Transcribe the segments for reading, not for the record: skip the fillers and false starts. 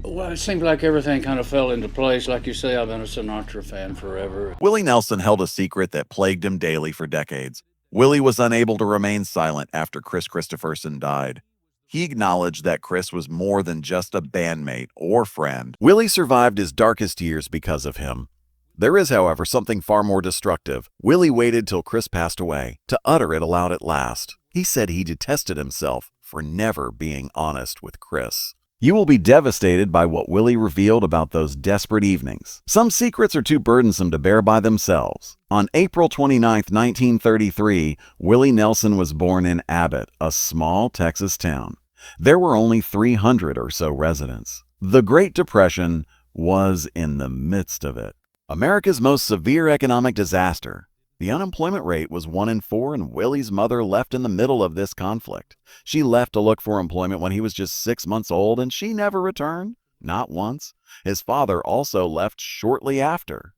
Well, it seemed like everything kind of fell into place. Like you say, I've been a Sinatra fan forever. Willie Nelson held a secret that plagued him daily for decades. Willie was unable to remain silent after Kris Kristofferson died. He acknowledged that Kris was more than just a bandmate or friend. Willie survived his darkest years because of him. There is, however, something far more destructive. Willie waited till Kris passed away to utter it aloud at last. He said he detested himself for never being honest with Kris. You will be devastated by what Willie revealed about those desperate evenings. Some secrets are too burdensome to bear by themselves. On April 29, 1933, Willie Nelson was born in Abbott, a small Texas town. There were only 300 or so residents. The Great Depression was in the midst of it. America's most severe economic disaster. The unemployment rate was 1 in 4, and Willie's mother left in the middle of this conflict. She left to look for employment when he was just 6 months old, and she never returned, not once. His father also left shortly after.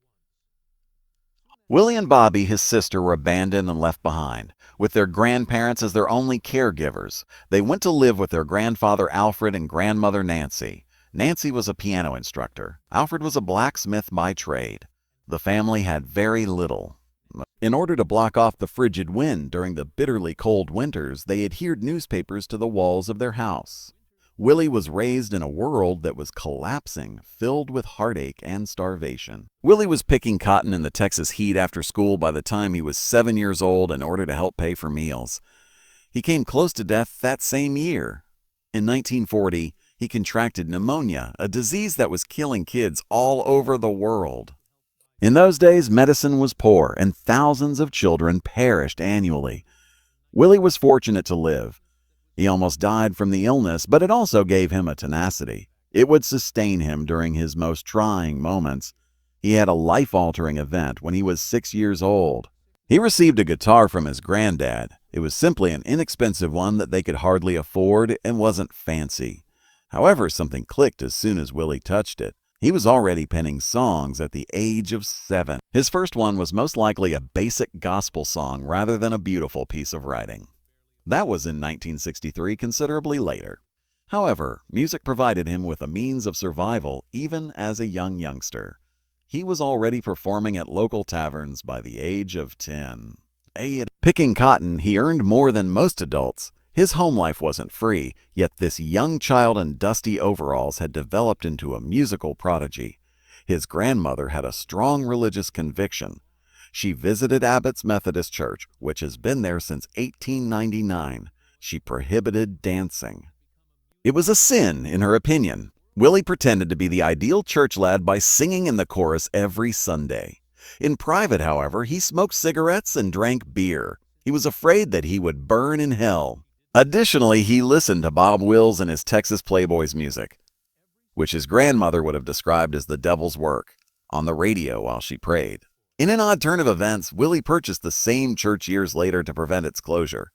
Willie and Bobby, his sister, were abandoned and left behind, with their grandparents as their only caregivers. They went to live with their grandfather Alfred and grandmother Nancy. Nancy was a piano instructor. Alfred was a blacksmith by trade. The family had very little. In order to block off the frigid wind during the bitterly cold winters, they adhered newspapers to the walls of their house. Willie was raised in a world that was collapsing, filled with heartache and starvation. Willie was picking cotton in the Texas heat after school by the time he was 7 years old in order to help pay for meals. He came close to death that same year. In 1940, he contracted pneumonia, a disease that was killing kids all over the world. In those days, medicine was poor, and thousands of children perished annually. Willie was fortunate to live. He almost died from the illness, but it also gave him a tenacity. It would sustain him during his most trying moments. He had a life-altering event when he was 6 years old. He received a guitar from his granddad. It was simply an inexpensive one that they could hardly afford and wasn't fancy. However, something clicked as soon as Willie touched it. He was already penning songs at the age of 7. His first one was most likely a basic gospel song rather than a beautiful piece of writing. That was in 1963, considerably later. However, music provided him with a means of survival even as a youngster. He was already performing at local taverns by the age of 10. Picking cotton, he earned more than most adults. His home life wasn't free, yet this young child in dusty overalls had developed into a musical prodigy. His grandmother had a strong religious conviction. She visited Abbott's Methodist Church, which has been there since 1899. She prohibited dancing. It was a sin, in her opinion. Willie pretended to be the ideal church lad by singing in the chorus every Sunday. In private, however, he smoked cigarettes and drank beer. He was afraid that he would burn in hell. Additionally, he listened to Bob Wills and his Texas Playboys music, which his grandmother would have described as the devil's work, on the radio while she prayed. In an odd turn of events, Willie purchased the same church years later to prevent its closure.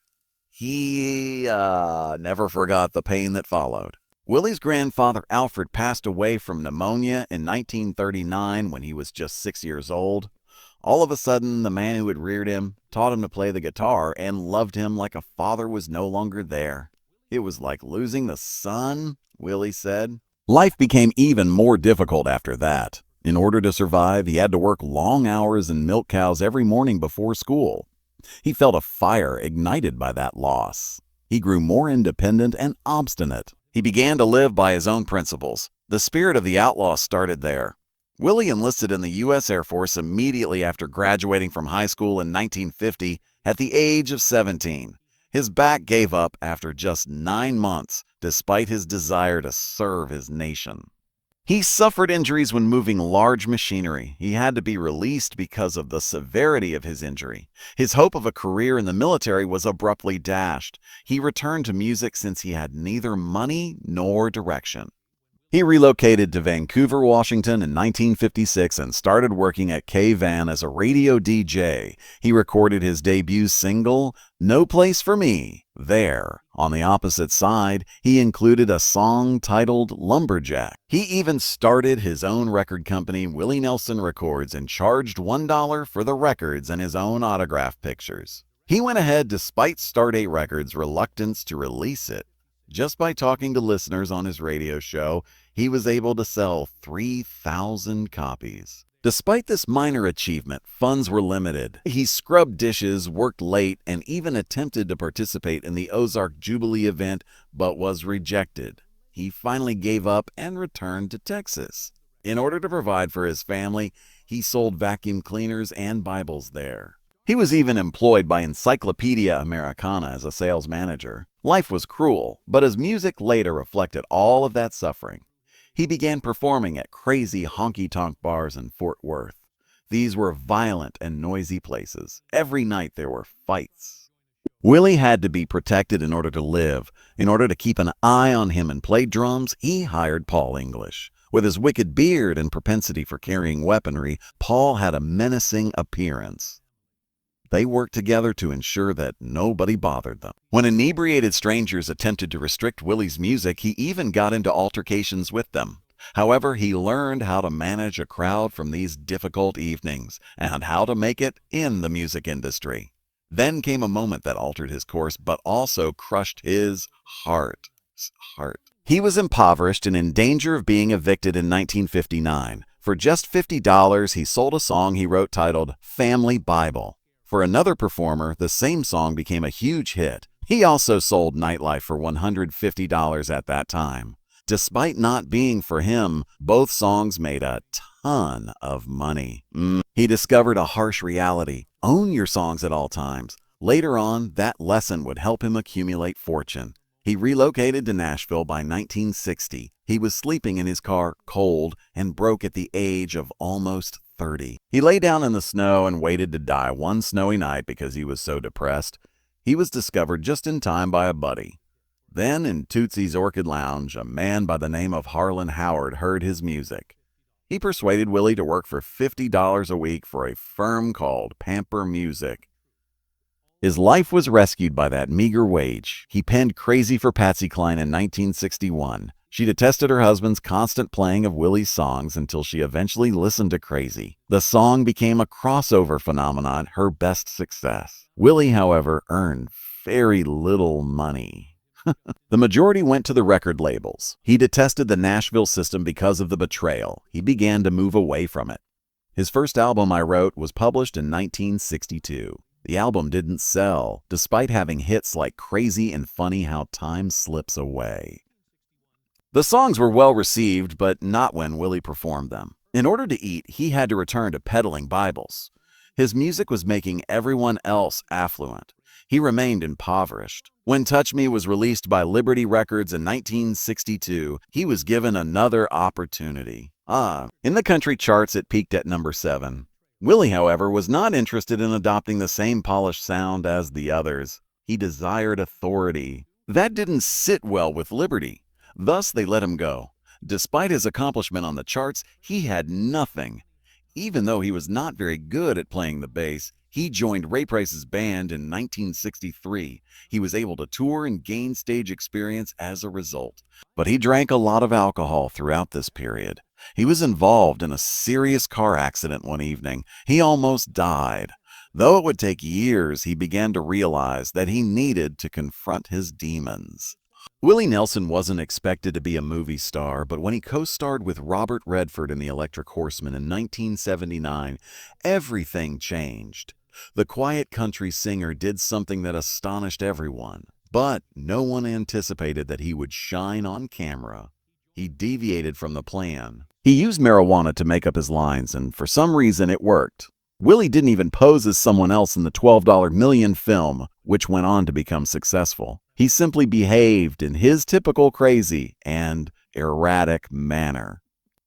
He never forgot the pain that followed. Willie's grandfather Alfred passed away from pneumonia in 1939 when he was just 6 years old. All of a sudden, the man who had reared him, taught him to play the guitar, and loved him like a father was no longer there. It was like losing the sun, Willie said. Life became even more difficult after that. In order to survive, he had to work long hours and milk cows every morning before school. He felt a fire ignited by that loss. He grew more independent and obstinate. He began to live by his own principles. The spirit of the outlaw started there. Willie enlisted in the U.S. Air Force immediately after graduating from high school in 1950 at the age of 17. His back gave up after just 9 months, despite his desire to serve his nation. He suffered injuries when moving large machinery. He had to be released because of the severity of his injury. His hope of a career in the military was abruptly dashed. He returned to music since he had neither money nor direction. He relocated to Vancouver, Washington in 1956 and started working at K-Van as a radio DJ. He recorded his debut single, No Place for Me, there. On the opposite side, he included a song titled Lumberjack. He even started his own record company, Willie Nelson Records, and charged $1 for the records and his own autograph pictures. He went ahead despite Stardate Records' reluctance to release it. Just by talking to listeners on his radio show, he was able to sell 3,000 copies. Despite this minor achievement, funds were limited. He scrubbed dishes, worked late, and even attempted to participate in the Ozark Jubilee event, but was rejected. He finally gave up and returned to Texas. In order to provide for his family, he sold vacuum cleaners and Bibles there. He was even employed by Encyclopedia Americana as a sales manager. Life was cruel, but his music later reflected all of that suffering. He began performing at crazy honky-tonk bars in Fort Worth. These were violent and noisy places. Every night there were fights. Willie had to be protected in order to live. In order to keep an eye on him and play drums, he hired Paul English. With his wicked beard and propensity for carrying weaponry, Paul had a menacing appearance. They worked together to ensure that nobody bothered them. When inebriated strangers attempted to restrict Willie's music, he even got into altercations with them. However, he learned how to manage a crowd from these difficult evenings and how to make it in the music industry. Then came a moment that altered his course, but also crushed his heart. He was impoverished and in danger of being evicted in 1959. For just $50, he sold a song he wrote titled "Family Bible." For another performer, the same song became a huge hit. He also sold Nightlife for $150 at that time. Despite not being for him, both songs made a ton of money. He discovered a harsh reality: own your songs at all times. Later on, that lesson would help him accumulate fortune. He relocated to Nashville by 1960. He was sleeping in his car, cold, and broke at the age of almost 30. He lay down in the snow and waited to die one snowy night because he was so depressed. He was discovered just in time by a buddy. Then, in Tootsie's Orchid Lounge, a man by the name of Harlan Howard heard his music. He persuaded Willie to work for $50 a week for a firm called Pamper Music. His life was rescued by that meager wage. He penned Crazy for Patsy Cline in 1961. She detested her husband's constant playing of Willie's songs until she eventually listened to Crazy. The song became a crossover phenomenon, her best success. Willie, however, earned very little money. The majority went to the record labels. He detested the Nashville system because of the betrayal. He began to move away from it. His first album, I Wrote, was published in 1962. The album didn't sell, despite having hits like Crazy and Funny How Time Slips Away. The songs were well received, but not when Willie performed them. In order to eat, he had to return to peddling Bibles. His music was making everyone else affluent. He remained impoverished. When Touch Me was released by Liberty Records in 1962, he was given another opportunity. In the country charts, it peaked at number 7. Willie, however, was not interested in adopting the same polished sound as the others. He desired authority. That didn't sit well with Liberty. Thus, they let him go. Despite his accomplishment on the charts, he had nothing. Even though he was not very good at playing the bass, he joined Ray Price's band in 1963. He was able to tour and gain stage experience as a result. But he drank a lot of alcohol throughout this period. He was involved in a serious car accident one evening. He almost died. Though it would take years, he began to realize that he needed to confront his demons. Willie Nelson wasn't expected to be a movie star, but when he co-starred with Robert Redford in The Electric Horseman in 1979, everything changed. The quiet country singer did something that astonished everyone, but no one anticipated that he would shine on camera. He deviated from the plan. He used marijuana to make up his lines, and for some reason it worked. Willie didn't even pose as someone else in the $12 Million film, which went on to become successful. He simply behaved in his typical crazy and erratic manner.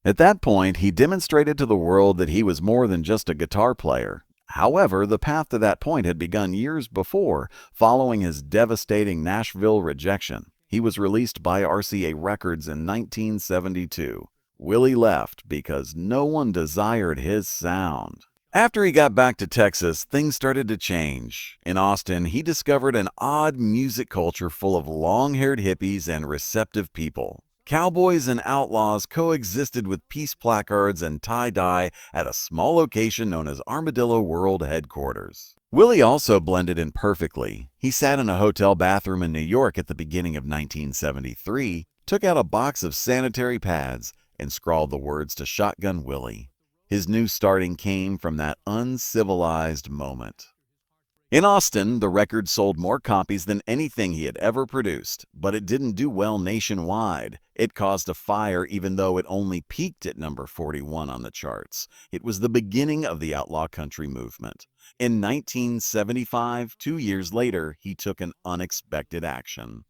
At that point, he demonstrated to the world that he was more than just a guitar player. However, the path to that point had begun years before, following his devastating Nashville rejection. He was released by RCA Records in 1972. Willie left because no one desired his sound. After he got back to Texas, things started to change. In Austin, he discovered an odd music culture full of long-haired hippies and receptive people. Cowboys and outlaws coexisted with peace placards and tie-dye at a small location known as Armadillo World Headquarters. Willie also blended in perfectly. He sat in a hotel bathroom in New York at the beginning of 1973, took out a box of sanitary pads, and scrawled the words to Shotgun Willie. His new starting came from that uncivilized moment. In Austin, the record sold more copies than anything he had ever produced, but it didn't do well nationwide. It caused a fire even though it only peaked at number 41 on the charts. It was the beginning of the outlaw country movement. In 1975, 2 years later, he took an unexpected action.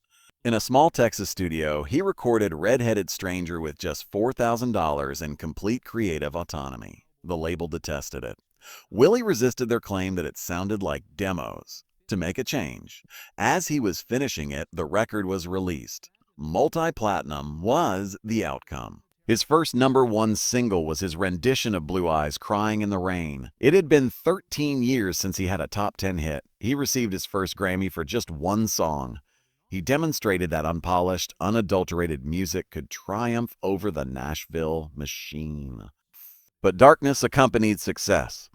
In a small Texas studio, he recorded Red-Headed Stranger with just $4,000 and complete creative autonomy. The label detested it. Willie resisted their claim that it sounded like demos. To make a change, as he was finishing it, the record was released. Multi-platinum was the outcome. His first #1 single was his rendition of Blue Eyes' Crying in the Rain. It had been 13 years since he had a top 10 hit. He received his first Grammy for just one song. He demonstrated that unpolished, unadulterated music could triumph over the Nashville machine. But darkness accompanied success.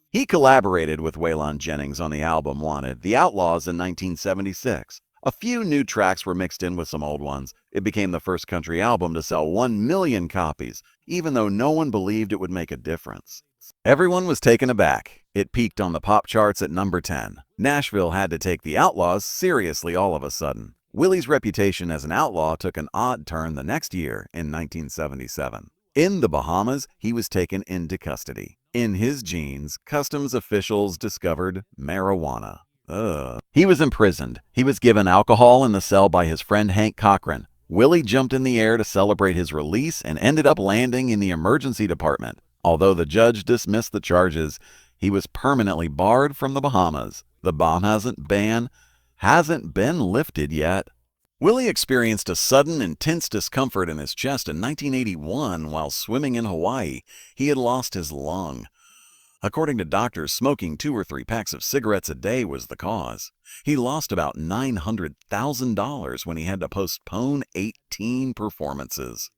He collaborated with Waylon Jennings on the album Wanted, The Outlaws in 1976. A few new tracks were mixed in with some old ones. It became the first country album to sell 1 million copies, even though no one believed it would make a difference. Everyone was taken aback. It peaked on the pop charts at number 10. Nashville had to take the Outlaws seriously all of a sudden. Willie's reputation as an outlaw took an odd turn the next year in 1977. In the Bahamas, he was taken into custody. In his jeans, customs officials discovered marijuana. He was imprisoned. He was given alcohol in the cell by his friend Hank Cochran. Willie jumped in the air to celebrate his release and ended up landing in the emergency department. Although the judge dismissed the charges, he was permanently barred from the Bahamas. The Bahamas ban hasn't been lifted yet. Willie experienced a sudden, intense discomfort in his chest in 1981 while swimming in Hawaii. He had lost his lung. According to doctors, smoking 2 or 3 packs of cigarettes a day was the cause. He lost about $900,000 when he had to postpone 18 performances.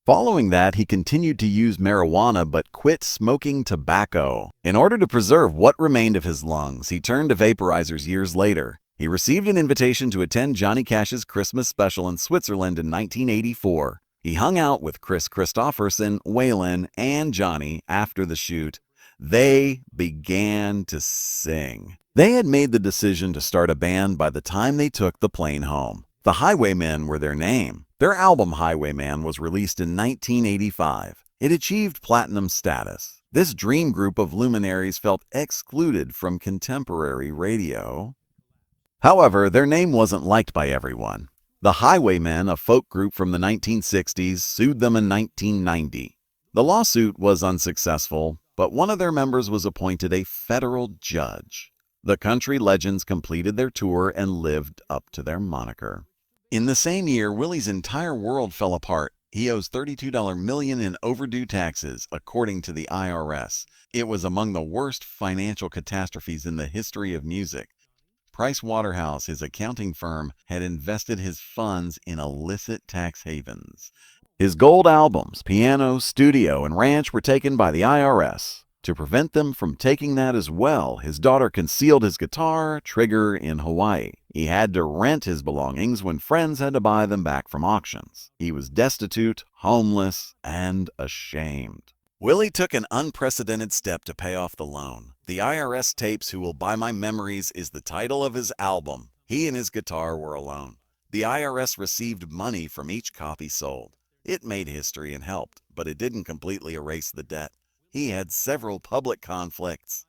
Following that, he continued to use marijuana but quit smoking tobacco. In order to preserve what remained of his lungs, he turned to vaporizers years later. He received an invitation to attend Johnny Cash's Christmas special in Switzerland in 1984. He hung out with Kris Kristofferson, Waylon, and Johnny after the shoot. They began to sing. They had made the decision to start a band by the time they took the plane home. The Highwaymen were their name. Their album Highwayman was released in 1985. It achieved platinum status. This dream group of luminaries felt excluded from contemporary radio. However, their name wasn't liked by everyone. The Highwaymen, a folk group from the 1960s, sued them in 1990. The lawsuit was unsuccessful, but one of their members was appointed a federal judge. The country legends completed their tour and lived up to their moniker. In the same year, Willie's entire world fell apart. He owes $32 million in overdue taxes, according to the IRS. It was among the worst financial catastrophes in the history of music. Price Waterhouse, his accounting firm, had invested his funds in illicit tax havens. His gold albums, piano, studio, and ranch were taken by the IRS. To prevent them from taking that as well, his daughter concealed his guitar, trigger in Hawaii. He had to rent his belongings when friends had to buy them back from auctions. He was destitute, homeless, and ashamed. Willie took an unprecedented step to pay off the loan. The IRS tapes Who Will Buy My Memories is the title of his album. He and his guitar were alone. The IRS received money from each copy sold. It made history and helped, but it didn't completely erase the debt. He had several public conflicts.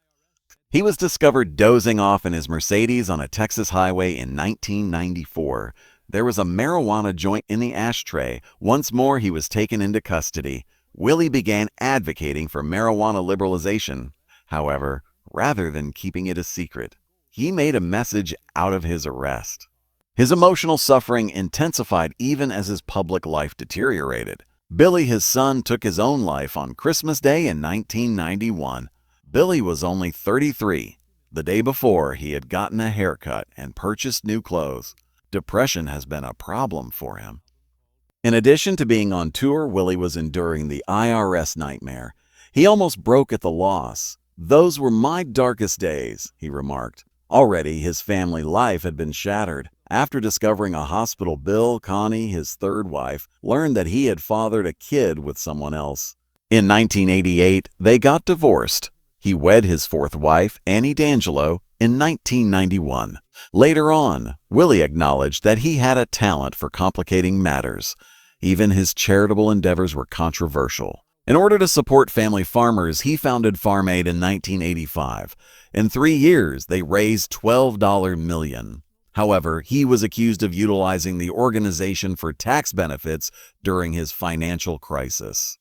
He was discovered dozing off in his Mercedes on a Texas highway in 1994. There was a marijuana joint in the ashtray. Once more, he was taken into custody. Willie began advocating for marijuana liberalization. However, rather than keeping it a secret, he made a message out of his arrest. His emotional suffering intensified even as his public life deteriorated. Billy, his son, took his own life on Christmas Day in 1991. Billy was only 33. The day before, he had gotten a haircut and purchased new clothes. Depression has been a problem for him. In addition to being on tour, Willie was enduring the IRS nightmare. He almost broke at the loss. "Those were my darkest days," he remarked. Already, his family life had been shattered. After discovering a hospital bill, Connie, his third wife, learned that he had fathered a kid with someone else. In 1988, they got divorced. He wed his fourth wife, Annie D'Angelo, in 1991. Later on, Willie acknowledged that he had a talent for complicating matters. Even his charitable endeavors were controversial. In order to support family farmers, he founded Farm Aid in 1985. In 3 years, they raised $12 million. However, he was accused of utilizing the organization for tax benefits during his financial crisis.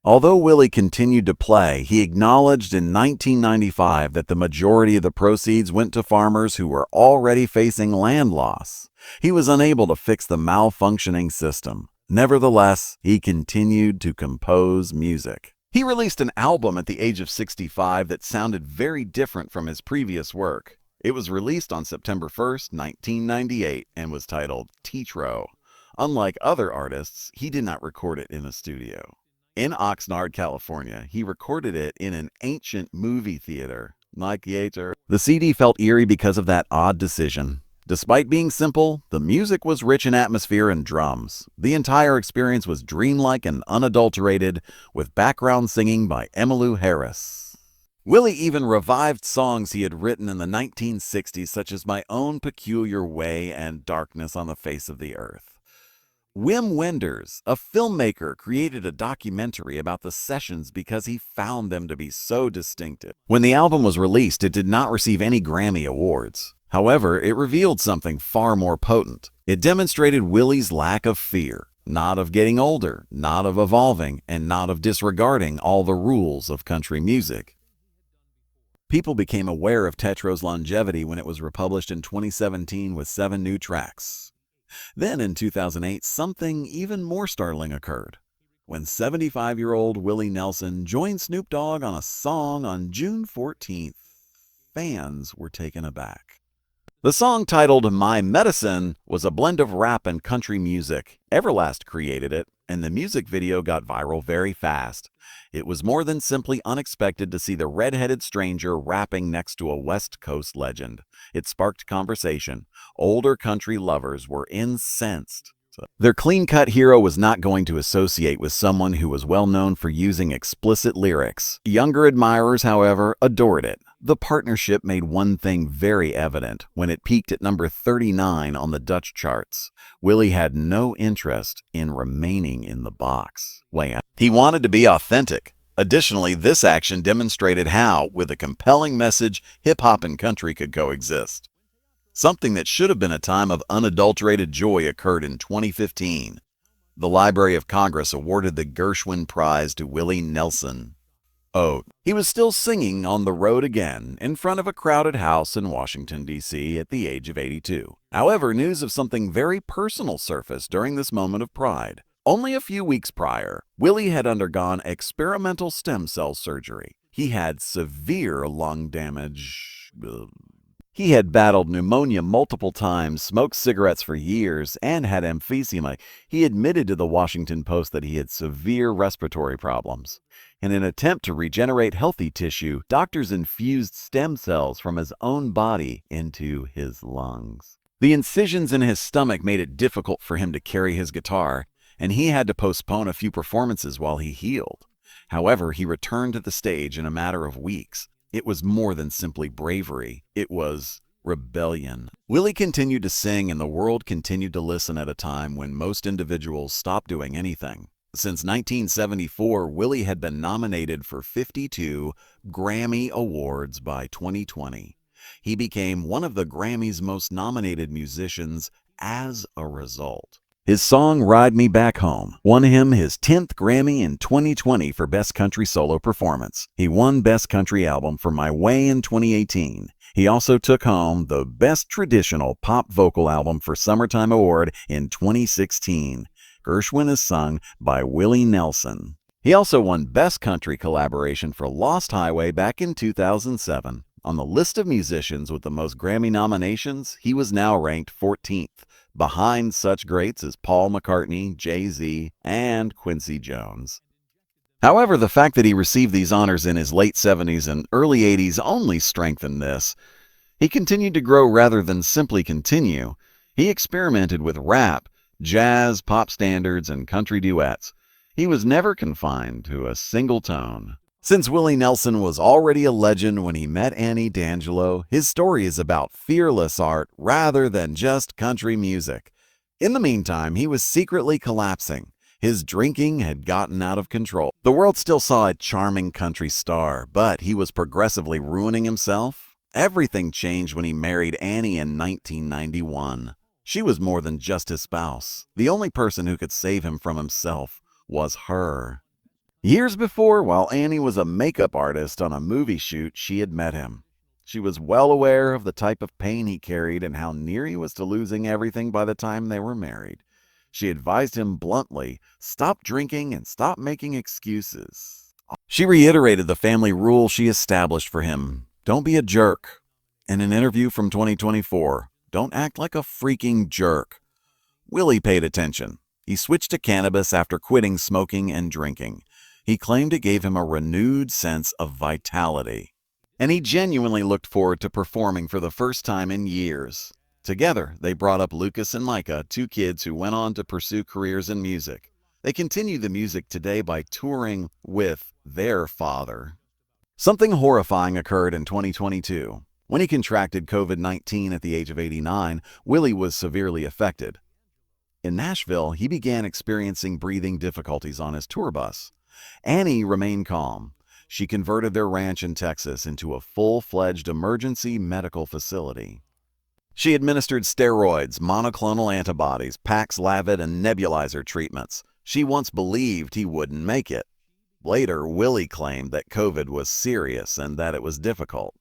Although Willie continued to play, he acknowledged in 1995 that the majority of the proceeds went to farmers who were already facing land loss. He was unable to fix the malfunctioning system. Nevertheless, he continued to compose music. He released an album at the age of 65 that sounded very different from his previous work. It was released on September 1st, 1998, and was titled Tetro. Unlike other artists, he did not record it in a studio. In Oxnard, California, he recorded it in an ancient movie theater. The CD felt eerie because of that odd decision. Despite being simple, the music was rich in atmosphere and drums. The entire experience was dreamlike and unadulterated, with background singing by Emmylou Harris. Willie even revived songs he had written in the 1960s, such as My Own Peculiar Way and Darkness on the Face of the Earth. Wim Wenders, a filmmaker, created a documentary about the sessions because he found them to be so distinctive. When the album was released, it did not receive any Grammy Awards. However, it revealed something far more potent. It demonstrated Willie's lack of fear, not of getting older, not of evolving, and not of disregarding all the rules of country music. People became aware of Tetro's longevity when it was republished in 2017 with 7 new tracks. Then in 2008, something even more startling occurred. When 75-year-old Willie Nelson joined Snoop Dogg on a song on June 14th, fans were taken aback. The song, titled My Medicine, was a blend of rap and country music. Everlast created it, and the music video got viral very fast. It was more than simply unexpected to see the red-headed stranger rapping next to a West Coast legend. It sparked conversation. Older country lovers were incensed. Their clean-cut hero was not going to associate with someone who was well known for using explicit lyrics. Younger admirers, however, adored it. The partnership made one thing very evident when it peaked at number 39 on the Dutch charts. Willie had no interest in remaining in the box. He wanted to be authentic. Additionally, this action demonstrated how, with a compelling message, hip-hop and country could coexist. Something that should have been a time of unadulterated joy occurred in 2015. The Library of Congress awarded the Gershwin Prize to Willie Nelson. He was still singing on the road again in front of a crowded house in Washington, D.C. at the age of 82. However, news of something very personal surfaced during this moment of pride. Only a few weeks prior, Willie had undergone experimental stem cell surgery. He had severe lung damage. He had battled pneumonia multiple times, smoked cigarettes for years, and had emphysema. He admitted to the Washington Post that he had severe respiratory problems. In an attempt to regenerate healthy tissue, doctors infused stem cells from his own body into his lungs. The incisions in his stomach made it difficult for him to carry his guitar, and he had to postpone a few performances while he healed. However, he returned to the stage in a matter of weeks. It was more than simply bravery. It was rebellion. Willie continued to sing, and the world continued to listen at a time when most individuals stopped doing anything. Since 1974, Willie had been nominated for 52 Grammy Awards by 2020. He became one of the Grammy's most nominated musicians as a result. His song Ride Me Back Home won him his 10th Grammy in 2020 for Best Country Solo Performance. He won Best Country Album for My Way in 2018. He also took home the Best Traditional Pop Vocal Album for Summertime Award in 2016. Gershwin is sung by Willie Nelson. He also won Best Country Collaboration for Lost Highway back in 2007. On the list of musicians with the most Grammy nominations, he was now ranked 14th. Behind such greats as Paul McCartney, Jay-Z, and Quincy Jones. However, the fact that he received these honors in his late 70s and early 80s only strengthened this. He continued to grow rather than simply continue. He experimented with rap, jazz, pop standards, and country duets. He was never confined to a single tone. Since Willie Nelson was already a legend when he met Annie D'Angelo, his story is about fearless art rather than just country music. In the meantime, he was secretly collapsing. His drinking had gotten out of control. The world still saw a charming country star, but he was progressively ruining himself. Everything changed when he married Annie in 1991. She was more than just his spouse. The only person who could save him from himself was her. Years before, while Annie was a makeup artist on a movie shoot, she had met him. She was well aware of the type of pain he carried and how near he was to losing everything by the time they were married. She advised him bluntly, stop drinking and stop making excuses. She reiterated the family rule she established for him. Don't be a jerk. In an interview from 2024, don't act like a freaking jerk. Willie paid attention. He switched to cannabis after quitting smoking and drinking. He claimed it gave him a renewed sense of vitality. And he genuinely looked forward to performing for the first time in years. Together, they brought up Lucas and Micah, two kids who went on to pursue careers in music. They continue the music today by touring with their father. Something horrifying occurred in 2022. When he contracted COVID-19 at the age of 89, Willie was severely affected. In Nashville, he began experiencing breathing difficulties on his tour bus. Annie remained calm. She converted their ranch in Texas into a full-fledged emergency medical facility. She administered steroids, monoclonal antibodies, Paxlovid, and nebulizer treatments. She once believed he wouldn't make it. Later, Willie claimed that COVID was serious and that it was difficult.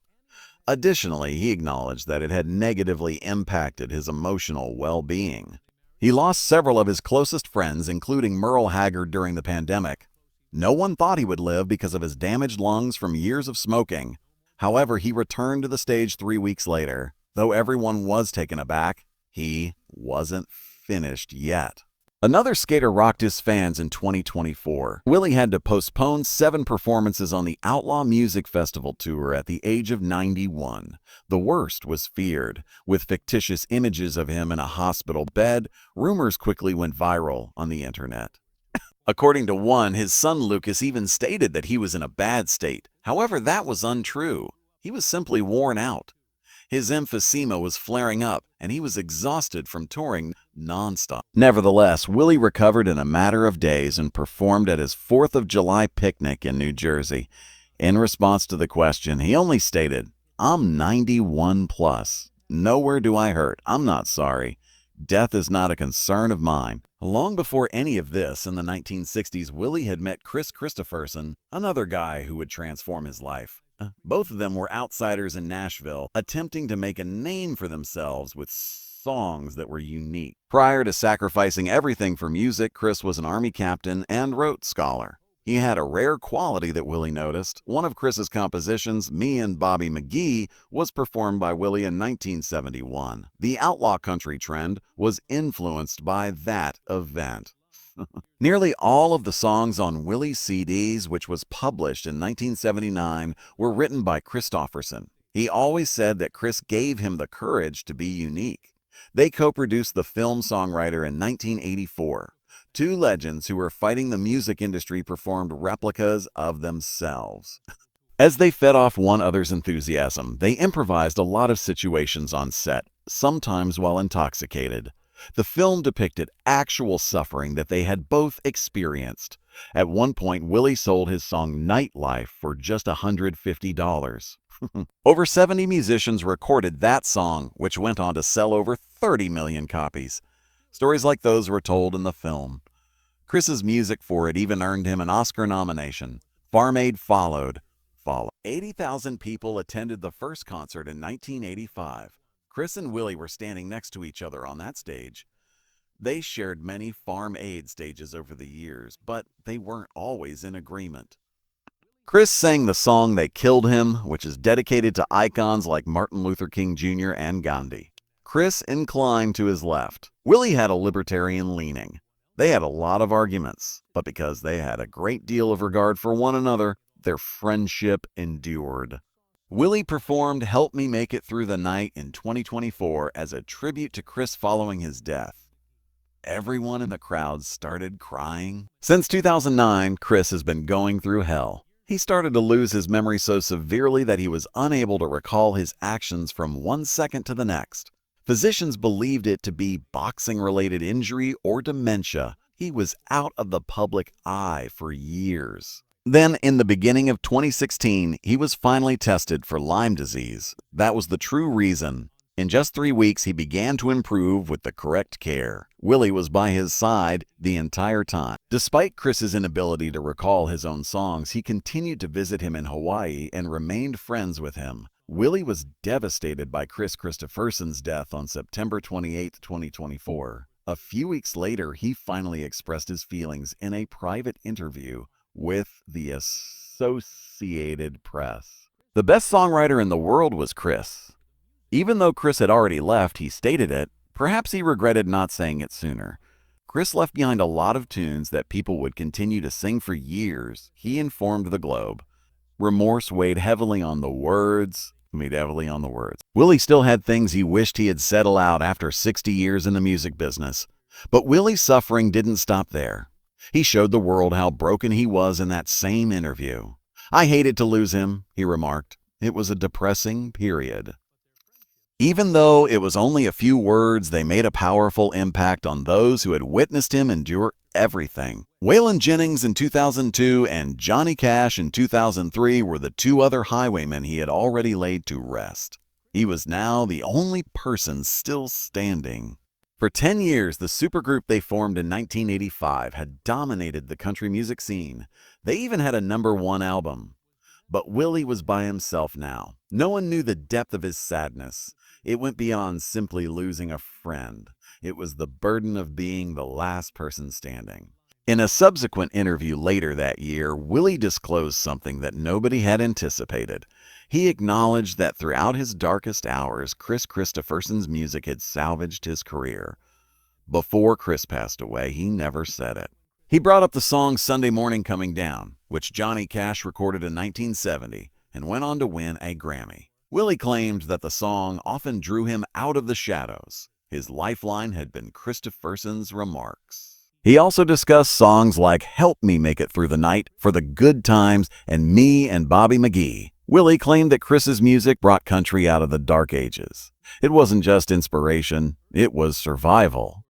Additionally, he acknowledged that it had negatively impacted his emotional well-being. He lost several of his closest friends, including Merle Haggard, during the pandemic. No one thought he would live because of his damaged lungs from years of smoking. However, he returned to the stage 3 weeks later. Though everyone was taken aback, he wasn't finished yet. Another skater rocked his fans in 2024. Willie had to postpone 7 performances on the Outlaw Music Festival tour at the age of 91. The worst was feared. With fictitious images of him in a hospital bed, rumors quickly went viral on the internet. According to one, his son Lucas even stated that he was in a bad state. However, that was untrue. He was simply worn out. His emphysema was flaring up, and he was exhausted from touring nonstop. Nevertheless, Willie recovered in a matter of days and performed at his 4th of July picnic in New Jersey. In response to the question, he only stated, "I'm 91 plus. Nowhere do I hurt. I'm not sorry. Death is not a concern of mine." Long before any of this, in the 1960s, Willie had met Kris Kristofferson, another guy who would transform his life. Both of them were outsiders in Nashville, attempting to make a name for themselves with songs that were unique. Prior to sacrificing everything for music, Kris was an Army captain and Rhodes Scholar. He had a rare quality that Willie noticed. One of Kris's compositions, Me and Bobby McGee, was performed by Willie in 1971. The outlaw country trend was influenced by that event. Nearly all of the songs on Willie's CDs, which was published in 1979, were written by Kristofferson. He always said that Kris gave him the courage to be unique. They co-produced The Film Songwriter in 1984. Two legends who were fighting the music industry performed replicas of themselves. As they fed off one another's enthusiasm, they improvised a lot of situations on set, sometimes while intoxicated. The film depicted actual suffering that they had both experienced. At one point, Willie sold his song Nightlife for just $150. Over 70 musicians recorded that song, which went on to sell over 30 million copies. Stories like those were told in the film. Kris's music for it even earned him an Oscar nomination. Farm Aid followed. 80,000 people attended the first concert in 1985. Kris and Willie were standing next to each other on that stage. They shared many Farm Aid stages over the years, but they weren't always in agreement. Kris sang the song They Killed Him, which is dedicated to icons like Martin Luther King Jr. and Gandhi. Kris inclined to his left. Willie had a libertarian leaning. They had a lot of arguments, but because they had a great deal of regard for one another, their friendship endured. Willie performed Help Me Make It Through the Night in 2024 as a tribute to Kris following his death. Everyone in the crowd started crying. Since 2009, Kris has been going through hell. He started to lose his memory so severely that he was unable to recall his actions from one second to the next. Physicians believed it to be boxing-related injury or dementia. He was out of the public eye for years. Then, in the beginning of 2016, he was finally tested for Lyme disease. That was the true reason. In just 3 weeks, he began to improve with the correct care. Willie was by his side the entire time. Despite Kris's inability to recall his own songs, he continued to visit him in Hawaii and remained friends with him. Willie was devastated by Kris Kristofferson's death on September 28, 2024. A few weeks later, he finally expressed his feelings in a private interview with the Associated Press. The best songwriter in the world was Kris. Even though Kris had already left, he stated it. Perhaps he regretted not saying it sooner. Kris left behind a lot of tunes that people would continue to sing for years, he informed the Globe. Remorse weighed heavily on the words. Willie still had things he wished he had said aloud after 60 years in the music business. But Willie's suffering didn't stop there. He showed the world how broken he was in that same interview. "I hated to lose him," he remarked. "It was a depressing period." Even though it was only a few words, they made a powerful impact on those who had witnessed him endure everything. Waylon Jennings in 2002 and Johnny Cash in 2003 were the two other highwaymen he had already laid to rest. He was now the only person still standing. For 10 years, the supergroup they formed in 1985 had dominated the country music scene. They even had a #1 album. But Willie was by himself now. No one knew the depth of his sadness. It went beyond simply losing a friend. It was the burden of being the last person standing. In a subsequent interview later that year, Willie disclosed something that nobody had anticipated. He acknowledged that throughout his darkest hours, Kris Kristofferson's music had salvaged his career. Before Kris passed away, he never said it. He brought up the song Sunday Morning Coming Down, which Johnny Cash recorded in 1970 and went on to win a Grammy. Willie claimed that the song often drew him out of the shadows. His lifeline had been Kristofferson's remarks. He also discussed songs like Help Me Make It Through the Night, For the Good Times, and Me and Bobby McGee. Willie claimed that Kris's music brought country out of the dark ages. It wasn't just inspiration, it was survival.